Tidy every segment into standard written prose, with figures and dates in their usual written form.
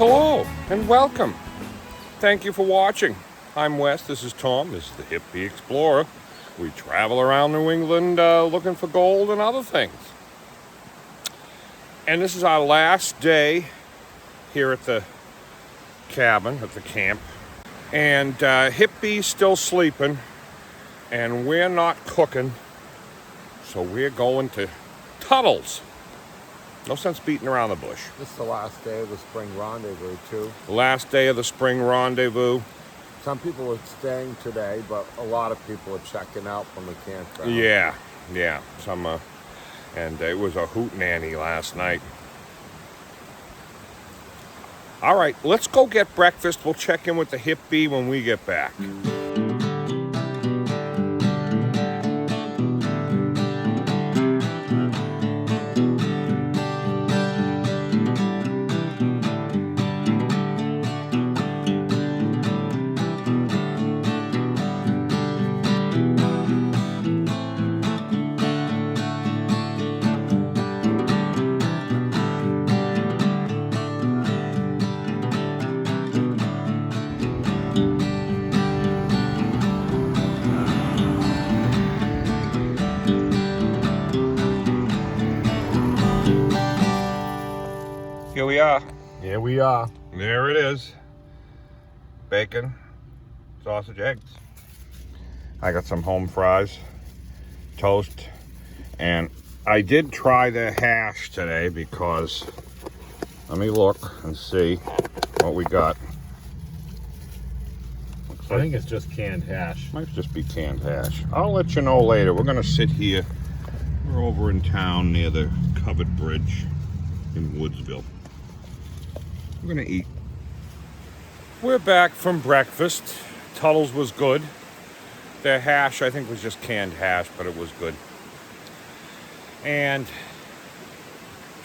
Hello and welcome. Thank you for watching. I'm Wes, this is Tom, this is the Hippie Explorer. We travel around New England looking for gold and other things. And this is our last day here at the cabin, at the camp. And Hippie's still sleeping and we're not cooking. So we're going to Tuttle's. No sense beating around the bush. This is the last day of the Spring Rendezvous, too. Last day of the Spring Rendezvous. Some people are staying today, but a lot of people are checking out from the campground. Yeah. And it was a hootenanny last night. All right, let's go get breakfast. We'll check in with the hippie when we get back. Here we are. Here we are. There it is. Bacon, sausage, eggs. I got some home fries, toast, and I did try the hash today because, let me look and see what we got. I think it's just canned hash. Might just be canned hash. I'll let you know later. We're gonna sit here. We're over in town near the covered bridge in Woodsville. We're gonna eat. We're back from breakfast. Tuttle's was good. Their hash, I think, was just canned hash, but it was good. And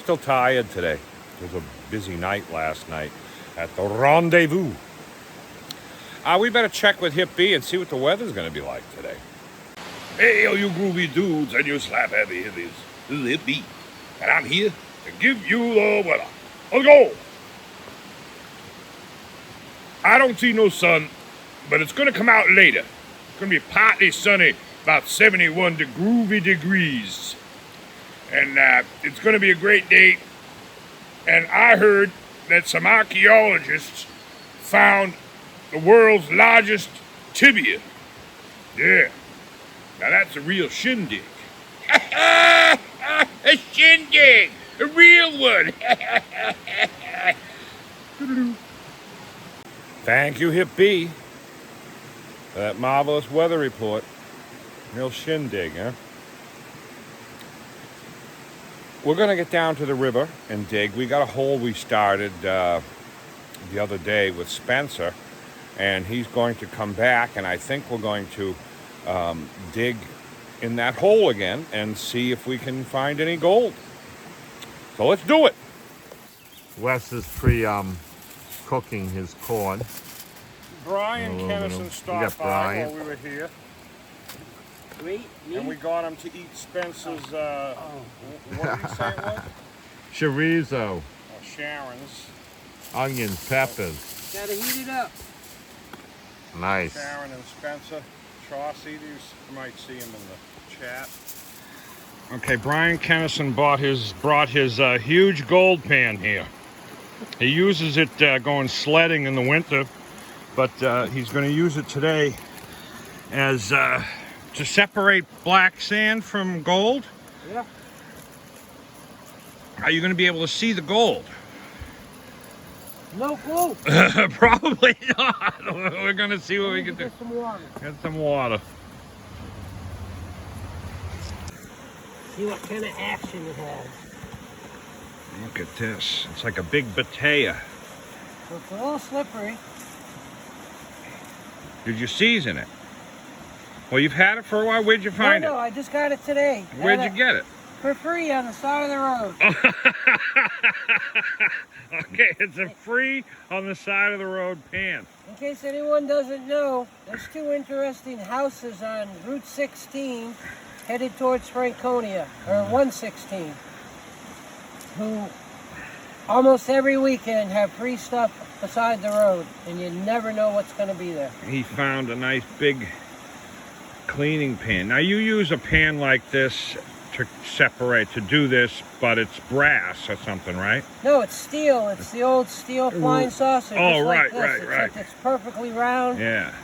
still tired today. It was a busy night last night at the Rendezvous. We better check with Hippie and see what the weather's gonna be like today. Hey, all you groovy dudes and you slap-happy hippies. This is Hippie, and I'm here to give you the weather. Let's go! I don't see no sun, but it's gonna come out later. It's gonna be partly sunny, about 71 groovy degrees. And it's gonna be a great day. And I heard that some archaeologists found the world's largest tibia. Yeah. Now that's a real shindig. A shindig! A real one! Thank you, Hippie, for that marvelous weather report. Real shindig, huh? We're gonna get down to the river and dig. We got a hole we started the other day with Spencer, and he's going to come back, and I think we're going to dig in that hole again and see if we can find any gold. So let's do it. Wes is cooking his corn. Brian Kennison stopped by while we were here. And we got him to eat Spencer's, what did he say it was? Chorizo. Sharon's. Onions, peppers. Gotta heat it up. Nice. Sharon and Spencer. Chauncey, you might see him in the chat. Okay, Brian Kennison brought his huge gold pan here. He uses it going sledding in the winter, but he's going to use it today as to separate black sand from gold. Yeah. Are you going to be able to see the gold? No clue. Probably not. We're going to see what we can do. Get some water. Get some water. See what kind of action it has. Look at this. It's like a big batea. So it's a little slippery. Did you season it? Well, you've had it for a while. Where'd you find No, I just got it today. it? Where'd you get it? For free on the side of the road. Okay, it's a free on the side of the road pan. In case anyone doesn't know, there's two interesting houses on Route 16 headed towards Franconia, or 116, who almost every weekend have free stuff beside the road, and you never know what's going to be there. He found a nice big cleaning pan. Now you use a pan like this to do this, but it's brass or something, right? No, it's steel. It's the old steel flying saucer. Oh, just like right, this, right. except it's perfectly round. Yeah.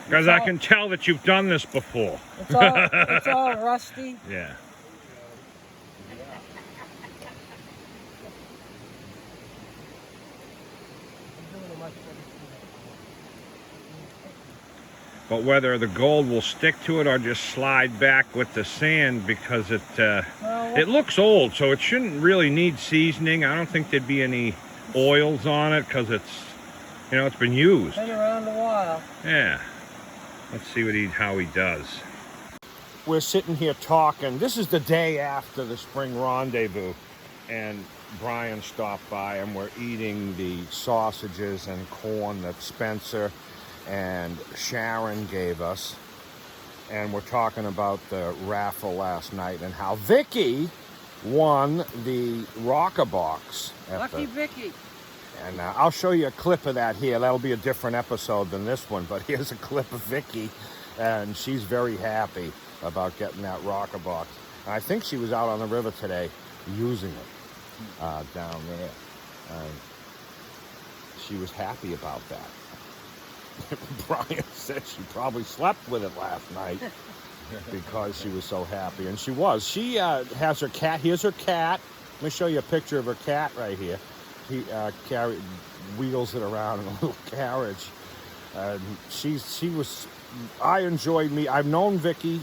Because I can tell that you've done this before. It's all rusty. Yeah. But whether the gold will stick to it or just slide back with the sand, because it looks old, so it shouldn't really need seasoning. I don't think there'd be any oils on it because it's, it's been used. Been around a while. Yeah. Let's see how he does. We're sitting here talking. This is the day after the Spring Rendezvous, and Brian stopped by, and we're eating the sausages and corn that Spencer and Sharon gave us, and we're talking about the raffle last night and how Vicky won the rocker box. Lucky Vicky. And I'll show you a clip of that here. That'll be a different episode than this one, but here's a clip of Vicky, and she's very happy about getting that rocker box. And I think she was out on the river today using it down there. She was happy about that. Brian said she probably slept with it last night because she was so happy, and she was. She has her cat. Here's her cat. Let me show you a picture of her cat right here. He wheels it around in a little carriage. I've known Vicky.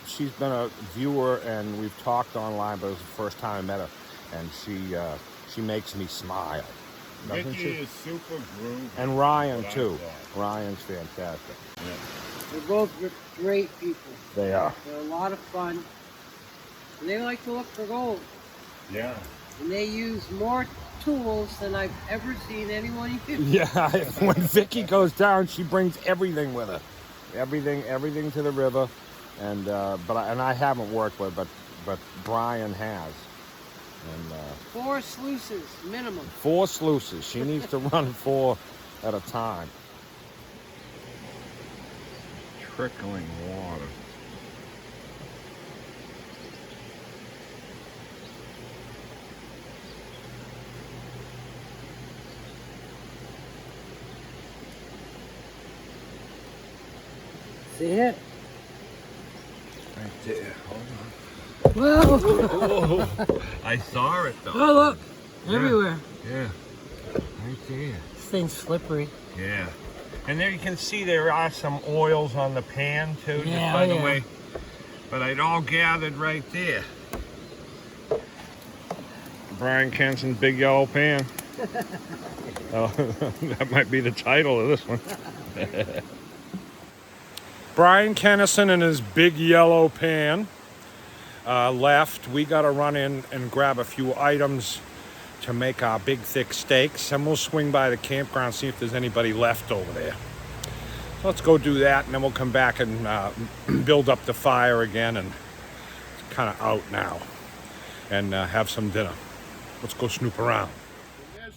She's been a viewer, and we've talked online, but it was the first time I met her, and she makes me smile. Vicky is super groovy. And Ryan too. Ryan's fantastic. Yeah. They're both great people. They are. They're a lot of fun. And they like to look for gold. Yeah. And they use more tools than I've ever seen anyone use. Yeah, when Vicky goes down, she brings everything with her. Everything to the river. And I haven't worked with, but Brian has. And 4 sluices minimum. 4 sluices. She needs to run 4 at a time. Trickling water. See it? Right there. Hold on. Whoa! I saw it though. Oh, look! Everywhere. Yeah. Right there. This thing's slippery. Yeah. And there you can see there are some oils on the pan too, just by the way. But it all gathered right there. Brian Kenson's Big Yellow Pan. Oh, that might be the title of this one. Brian Kennison and his Big Yellow Pan left. We got to run in and grab a few items to make our big thick steaks, and we'll swing by the campground, see if there's anybody left over there. So let's go do that, and then we'll come back and build up the fire again, and it's kind of out now, and have some dinner. Let's go snoop around.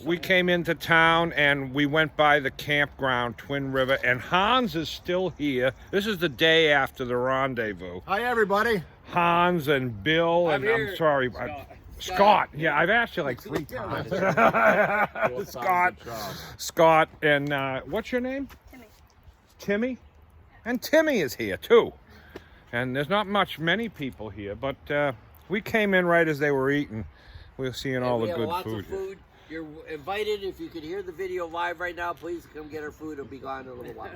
We came into town and we went by the campground, Twin River, and Hans is still here. This is the day after the rendezvous. Hi, everybody. Hans and Bill and I'm sorry, Scott. Yeah, I've asked you like 3 times. Scott, and what's your name? Timmy. And Timmy is here too. And there's not many people here, but we came in right as they were eating. We're seeing all the good food. Of food. You're invited. If you could hear the video live right now, please come get our food. It'll be gone in a little while.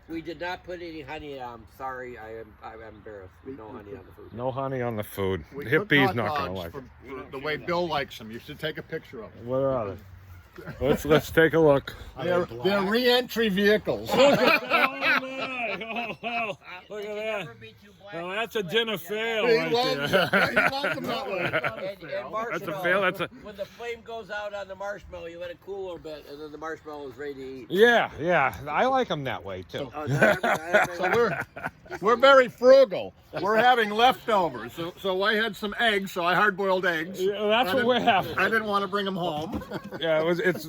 We did not put any honey on. Sorry, I'm embarrassed. No honey on the food. No honey on the food. We Hippie's cook not hot going to dogs like for it. the way Bill likes them. You should take a picture of them. What are they? Let's take a look. They're re-entry vehicles. Oh my! Well, look at that. Never be too black Well, or that's a too dinner white. fail He right loves there. it. Yeah, he loves them that way. And That's a marshmallow, fail. That's a when the flame goes out on the marshmallow, you let it cool a little bit, and then the marshmallow is ready to eat. yeah. I like them that way too. So we're very frugal. We're having leftovers. So I had some eggs, so I hard-boiled eggs. Yeah, that's I what didn't- we're having. I didn't want to bring them home. Yeah, it's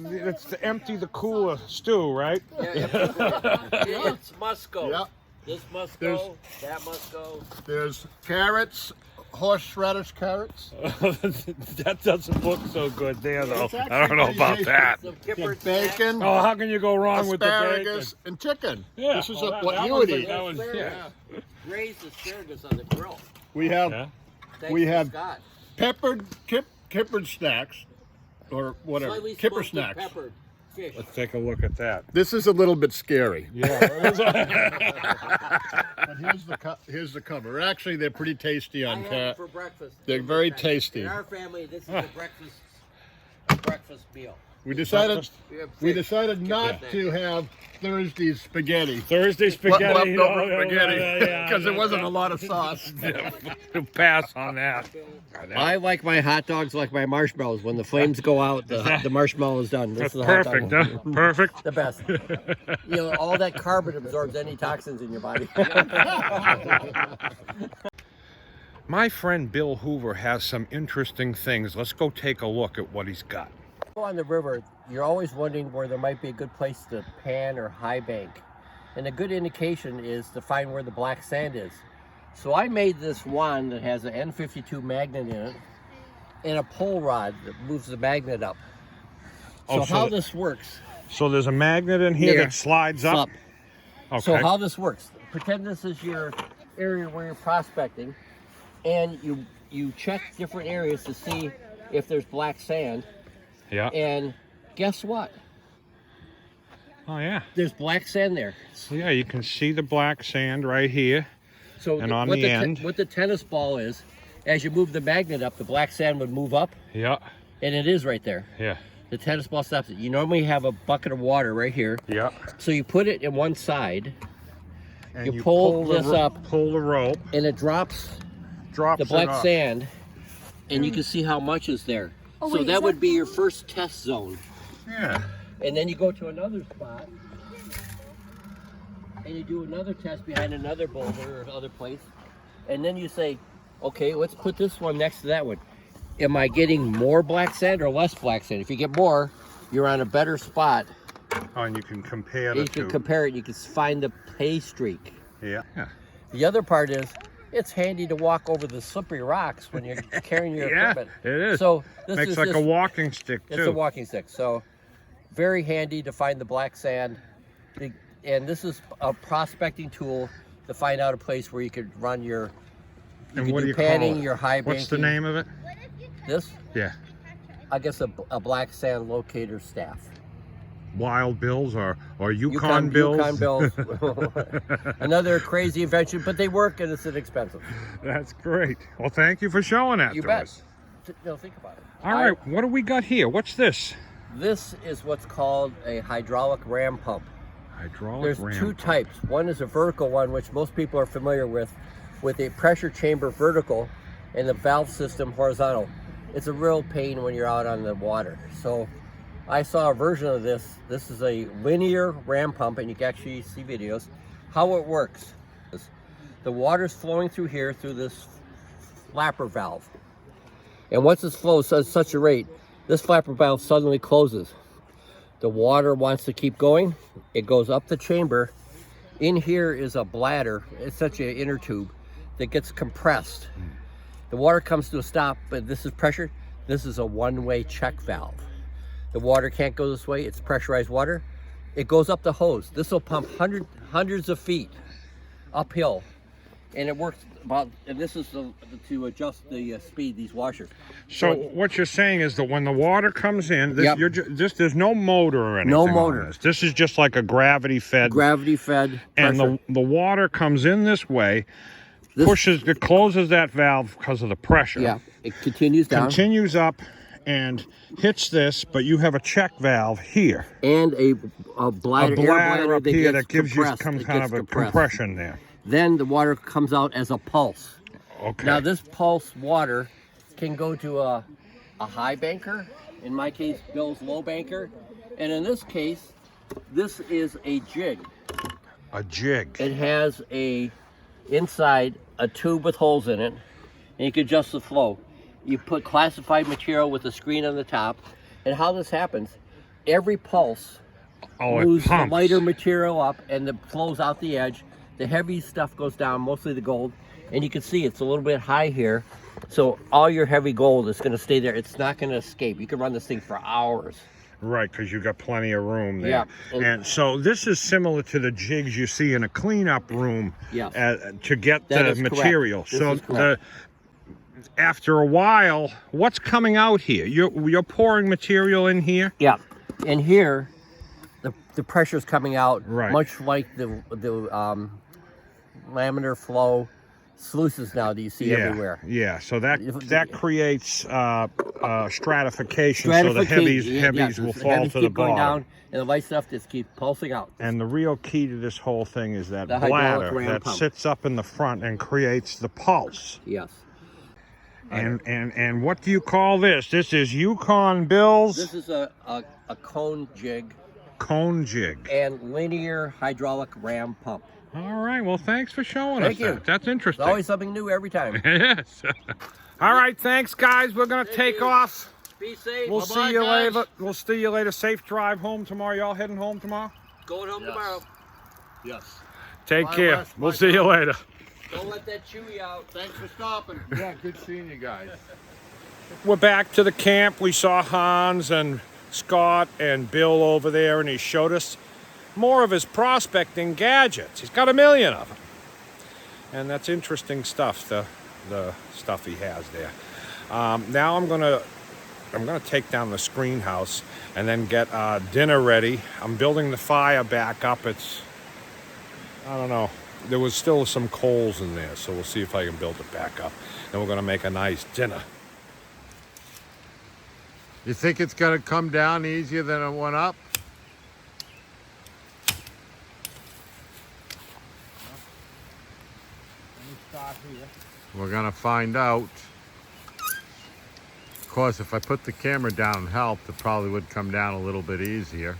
to empty the cooler stew, right? It's must go. Yep. This must There's- go. That must go. There's carrots, horseradish carrots. That doesn't look so good there, though. It's actually I don't know pretty about tasty. that. Some kippered Bacon, Oh, how can you go wrong with the bacon? asparagus, and chicken. Yeah, This is well, what that you one's would a- eat. that was- yeah. Raised asparagus on the grill. We have Yeah. Thanks We to have- Scott. kippered snacks, or whatever. Slightly Kipper smoked and snacks. peppered fish. Let's take a look at that. This is a little bit scary. Yeah. But here's the cover. Actually, they're pretty tasty I on had cat. it for breakfast. They're very tasty. In our family, this is a breakfast meal. We decided We have decided not snacks. to have Thursday's spaghetti. Thursday spaghetti. Leftover spaghetti, because there wasn't a lot of sauce. Pass on that. I like my hot dogs like my marshmallows. When the flames go out, the marshmallow is done. This That's is a hot dog. perfect, huh? Perfect. The best. You know, all that carbon absorbs any toxins in your body. My friend Bill Hoover has some interesting things. Let's go take a look at what he's got. On the river, you're always wondering where there might be a good place to pan or high bank. And a good indication is to find where the black sand is. So I made this wand that has an N52 magnet in it and a pole rod that moves the magnet up. So, Oh, so how th- this works. So there's a magnet in here There. that slides up. Okay. So how this works, pretend this is your area where you're prospecting, and you check different areas to see if there's black sand, Yeah. and guess what? Oh yeah. There's black sand there. So yeah, you can see the black sand right here. So And on what the end. what the tennis ball is, as you move the magnet up, the black sand would move up, Yeah. and it is right there. Yeah. The tennis ball stops it. You normally have a bucket of water right here, Yeah. so you put it in one side, And You pull the this ro- up. Pull the rope. and it drops Drops the black it up. sand, and you can see how much is there. Oh, so wait, that is would that- be your first test zone. Yeah. And then you go to another spot, and you do another test behind another boulder or other place, and then you say, okay, let's put this one next to that one. Am I getting more black sand or less black sand? If you get more, you're on a better spot. Oh, and you can compare You the can two. compare it. You can find the pay streak. Yeah. Yeah. The other part is, it's handy to walk over the slippery rocks when you're carrying your Yeah, equipment. it is. So this Makes is like just, a walking stick it's too. a walking stick. So very handy to find the black sand. And this is a prospecting tool to find out a place where you could run your And you what can do do you panning, call it? your high What's the banking. name of it? This, Yeah. I guess a black sand locator staff. Wild Bills or Yukon Bills? Yukon Bills. Another crazy invention, but they work and it's inexpensive. That's great. Well, thank you for showing that You to bet. us. No, think about it. All right, what do we got here? What's this? This is what's called a hydraulic ram pump. Hydraulic There's ram two pump. types. One is a vertical one, which most people are familiar with a pressure chamber vertical and the valve system horizontal. It's a real pain when you're out on the water. So I saw a version of this. This is a linear ram pump, and you can actually see videos. How it works is the water's flowing through here through this flapper valve. And once it flows at such a rate, this flapper valve suddenly closes. The water wants to keep going. It goes up the chamber. In here is a bladder. It's such an inner tube that gets compressed. The water comes to a stop, but this is pressure. This is a one-way check valve. The water can't go this way. It's pressurized water. It goes up the hose. This will pump hundreds of feet uphill, and it works about. And this is to adjust the speed. These washers. So what you're saying is that when the water comes in, this, Yep. there's no motor or anything. No on motor. this. This is just like a gravity fed. Gravity fed. and pressure. the water comes in this way, This- pushes, it closes that valve because of the pressure. Yeah, it continues down. Continues up, and hits this, but you have a check valve here. And a bladder, A air bladder up here that gets gives you compressed. some It kind gets of a compressed. compression there. Then the water comes out as a pulse. Okay. Now this pulse water can go to a high banker. In my case, Bill's low banker. And in this case, this is a jig. A jig. It has inside a tube with holes in it, and you can adjust the flow. You put classified material with a screen on the top, and how this happens, every pulse Oh, it moves the pumps. lighter material up and it flows out the edge. The heavy stuff goes down, mostly the gold, and you can see it's a little bit high here. So all your heavy gold is going to stay there. It's not going to escape. You can run this thing for hours. Right, because you got plenty of room there. Yeah. And so this is similar to the jigs you see in a cleanup room Yeah. To get That the is correct. material. This So is correct. after a while, what's coming out here? You're pouring material in here? Yeah, and here, the pressure's coming out, Right. much like the laminar flow sluices now that you see everywhere. Yeah, so that creates stratification, so the Stratification, heavies will fall heavies to the keep going bottom. down, and the light stuff just keeps pulsing out. And the real key to this whole thing is that The hydraulic bladder ram that pump. sits up in the front and creates the pulse. Yes. And what do you call this? This is Yukon Bill's This is a cone jig cone jig. and linear hydraulic ram pump. All right, well, thanks for showing Thank us you. that. That's It's interesting. always something new every time. Yes. All right, thanks, guys. We're going to take off. Be safe. We'll Bye-bye, see you guys. later. We'll see you later. Safe drive home tomorrow. Y'all heading home tomorrow? Going home tomorrow. Yes. Take Bye, care. Wes. We'll Bye, see you Tom. later. Don't let that chewy out. Thanks for stopping. Yeah, good seeing you guys. We're back to the camp. We saw Hans and Scott and Bill over there, and he showed us more of his prospecting gadgets. He's got 1 million of them. And that's interesting stuff, the stuff he has there. Now I'm gonna take down the screen house and then get dinner ready. I'm building the fire back up. I don't know. There was still some coals in there, so we'll see if I can build it back up. And we're gonna make a nice dinner. You think it's going to come down easier than it went up? Let me start here. We're going to find out. Of course, if I put the camera down and helped, it probably would come down a little bit easier.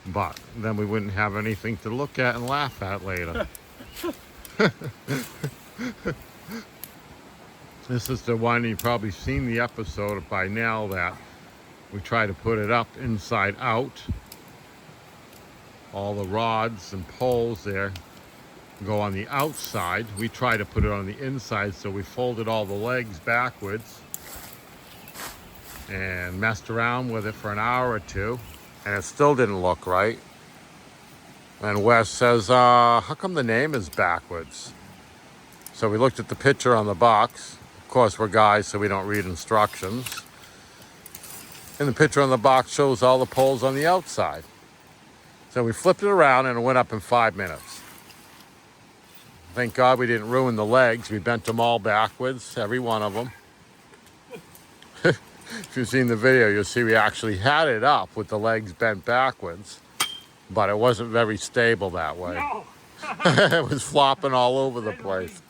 But then we wouldn't have anything to look at and laugh at later. This is the one, you've probably seen the episode by now, that we try to put it up inside out. All the rods and poles there go on the outside. We try to put it on the inside, so we folded all the legs backwards and messed around with it for an hour or two, and it still didn't look right. And Wes says, how come the name is backwards? So we looked at the picture on the box. Of course, we're guys, so we don't read instructions. And the picture on the box shows all the poles on the outside. So we flipped it around and it went up in 5 minutes. Thank God we didn't ruin the legs. We bent them all backwards, every one of them. If you've seen the video, you'll see we actually had it up with the legs bent backwards, but it wasn't very stable that way. No. It was flopping all over the place.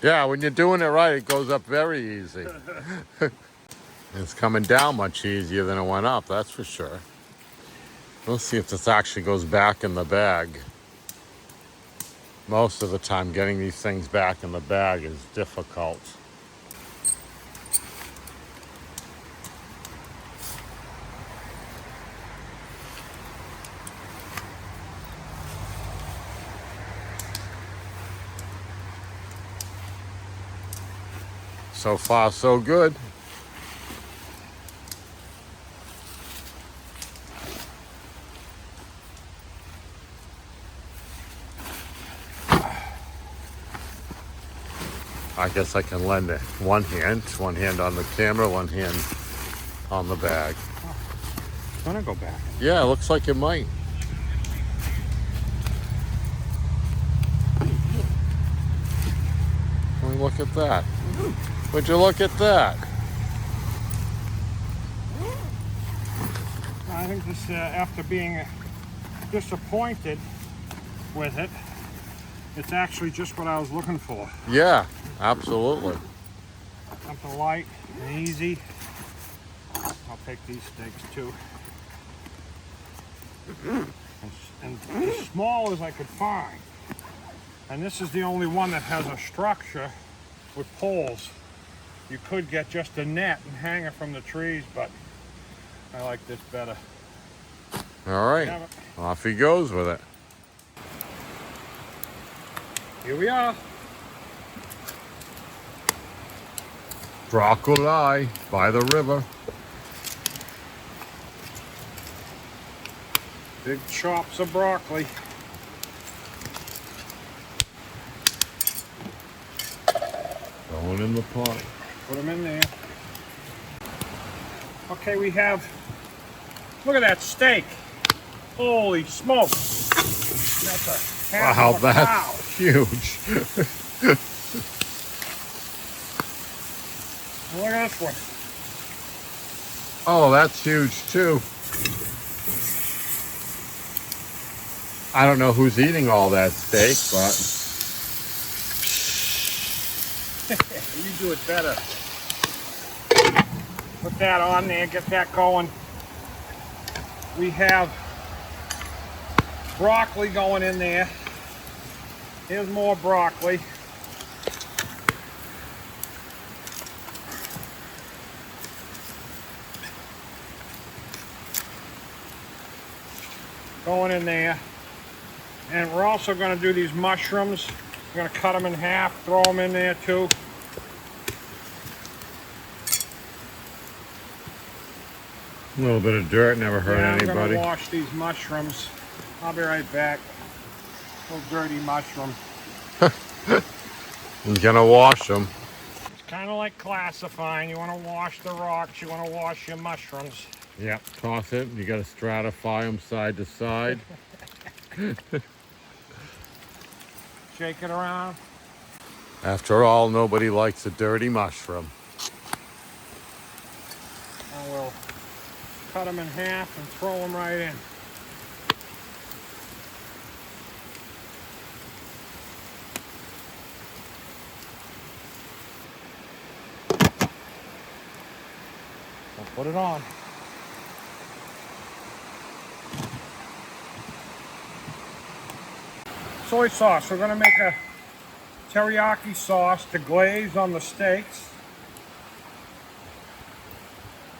Yeah, when you're doing it right, it goes up very easy. It's coming down much easier than it went up, that's for sure. Let's see if this actually goes back in the bag. Most of the time, getting these things back in the bag is difficult. So far, so good. I guess I can lend it one hand on the camera, one hand on the bag. It's gonna go back. Yeah, it looks like it might. Well, look at that. Would you look at that? I think this, after being disappointed with it, it's actually just what I was looking for. Yeah, absolutely. Something light and easy. I'll take these steaks too. And as small as I could find. And this is the only one that has a structure with poles. You could get just a net and hang it from the trees, but I like this better. All right, off he goes with it. Here we are. Broccoli by the river. Big chops of broccoli. Going in the pot. Put them in there. Okay, we have, look at that steak. Holy smokes. That's a half Wow, of a that's cow. huge. Look at this one. Oh, that's huge too. I don't know who's eating all that steak, but You do it better. Put that on there, get that going. We have broccoli going in there. Here's more broccoli. Going in there. And we're also going to do these mushrooms. We're going to cut them in half, throw them in there too. a little bit of dirt never hurt I'm anybody. going to wash these mushrooms. I'll be right back. Little dirty mushroom. He's gonna wash them. It's kind of like classifying. You want to wash the rocks. You want to wash your mushrooms. Yep, toss it. You gotta stratify them side to side. Shake it around. After all, nobody likes a dirty mushroom. And we'll cut them in half and throw them right in. We'll put it on. Soy sauce. We're going to make a teriyaki sauce to glaze on the steaks.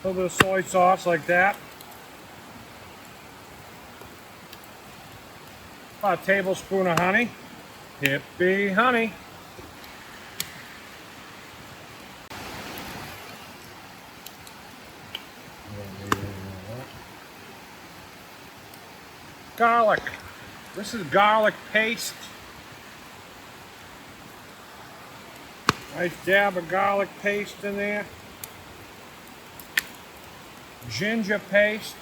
A little bit of soy sauce like that. About a tablespoon of honey. Hippie honey. Garlic. This is garlic paste. Nice dab of garlic paste in there. Ginger paste.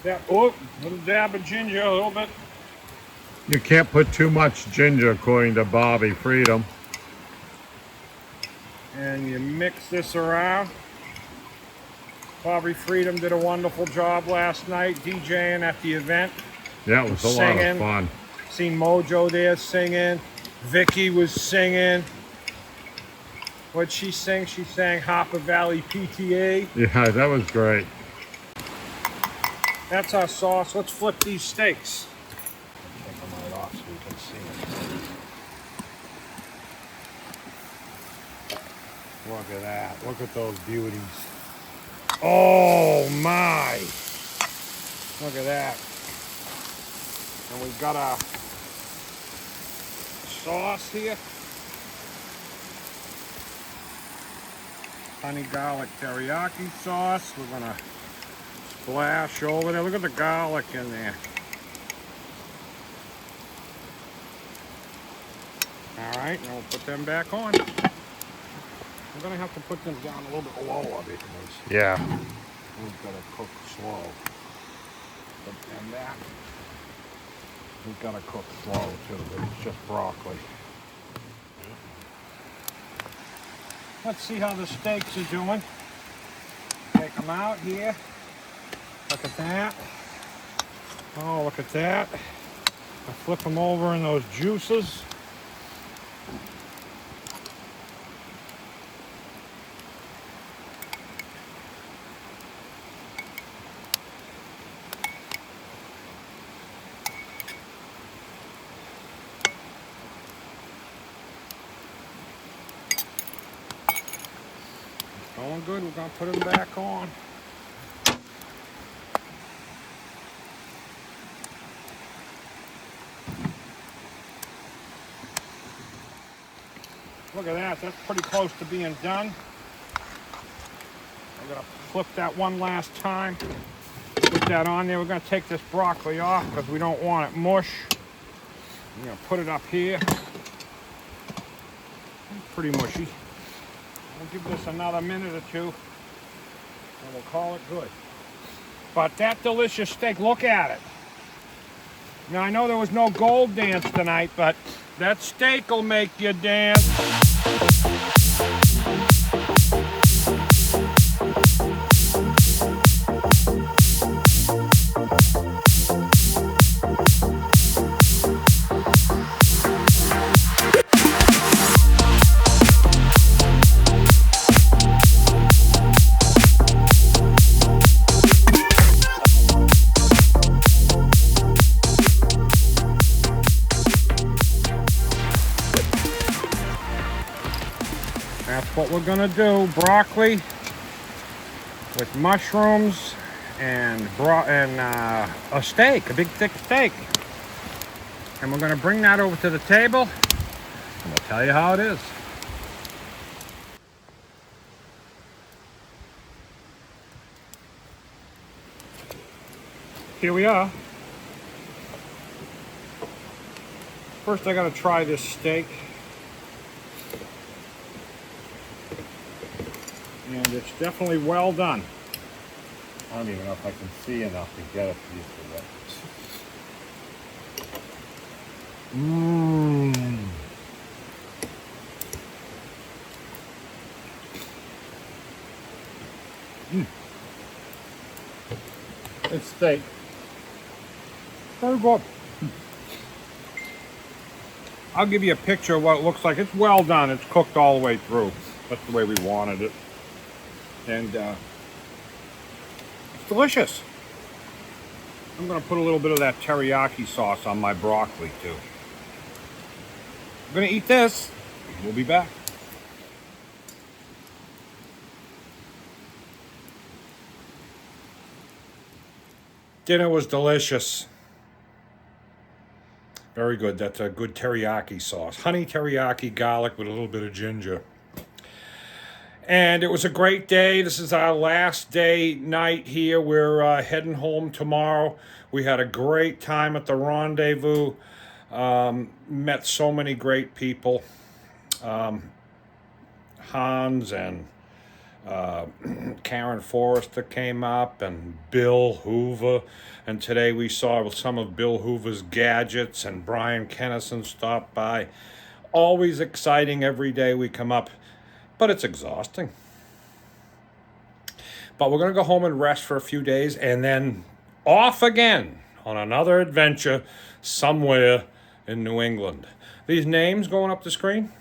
Little dab of ginger, a little bit. You can't put too much ginger, according to Bobby Freedom. And you mix this around. Bobby Freedom did a wonderful job last night DJing at the event. Yeah, it was a lot of Singing. fun. Seen Mojo there singing. Vicky was singing. What'd she sing? She sang Hopper Valley PTA. Yeah, that was great. That's our sauce. Let's flip these steaks. Take them right off so we can see it. Look at that. Look at those beauties. Oh my! Look at that. And we've got our sauce here. Honey garlic teriyaki sauce. We're gonna splash over there. Look at the garlic in there. All right, now we'll put them back on. I'm gonna have to put them down a little bit lower because Yeah. we've got to cook slow. Put them back. We've got to cook slow too, but it's just broccoli. Let's see how the steaks are doing. Take them out here. Look at that. Oh, look at that. I flip them over in those juices. It's going good. We're going to put them back on. Look at that, that's pretty close to being done. I'm gonna flip that one last time. Put that on there. We're gonna take this broccoli off because we don't want it mush. I'm gonna put it up here. Pretty mushy. We'll give this another minute or two and we'll call it good. But that delicious steak, look at it. Now I know there was no gold dance tonight, but that steak will make you dance. That's what we're gonna do. Broccoli with mushrooms and a steak, a big thick steak. And we're gonna bring that over to the table and we'll tell you how it is. Here we are. First I gotta try this steak. And it's definitely well done. I don't even know if I can see enough to get a piece of it. Mmm. It's steak. Very good. I'll give you a picture of what it looks like. It's well done. It's cooked all the way through. That's the way we wanted it. And it's delicious. I'm going to put a little bit of that teriyaki sauce on my broccoli too. I'm going to eat this. We'll be back. Dinner was delicious. Very good. That's a good teriyaki sauce. Honey teriyaki, garlic with a little bit of ginger. And it was a great day. This is our last night here. We're heading home tomorrow. We had a great time at the Rendezvous. Met so many great people. Hans and Karen Forrester came up, and Bill Hoover. And today we saw some of Bill Hoover's gadgets, and Brian Kennison stopped by. Always exciting every day we come up. But it's exhausting. But we're going to go home and rest for a few days and then off again on another adventure somewhere in New England. These names going up the screen,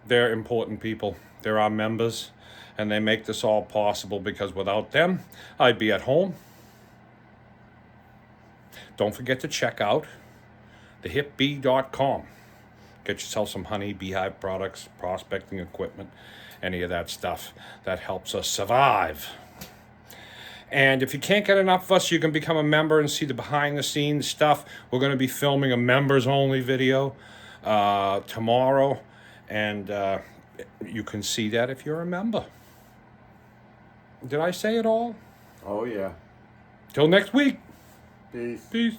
they're important people. They're our members, and they make this all possible because without them, I'd be at home. Don't forget to check out thehipbee.com. Get yourself some honey, beehive products, prospecting equipment, any of that stuff that helps us survive. And if you can't get enough of us, you can become a member and see the behind-the-scenes stuff. We're going to be filming a members-only video tomorrow, and you can see that if you're a member. Did I say it all? Oh, yeah. Till next week. Peace. Peace.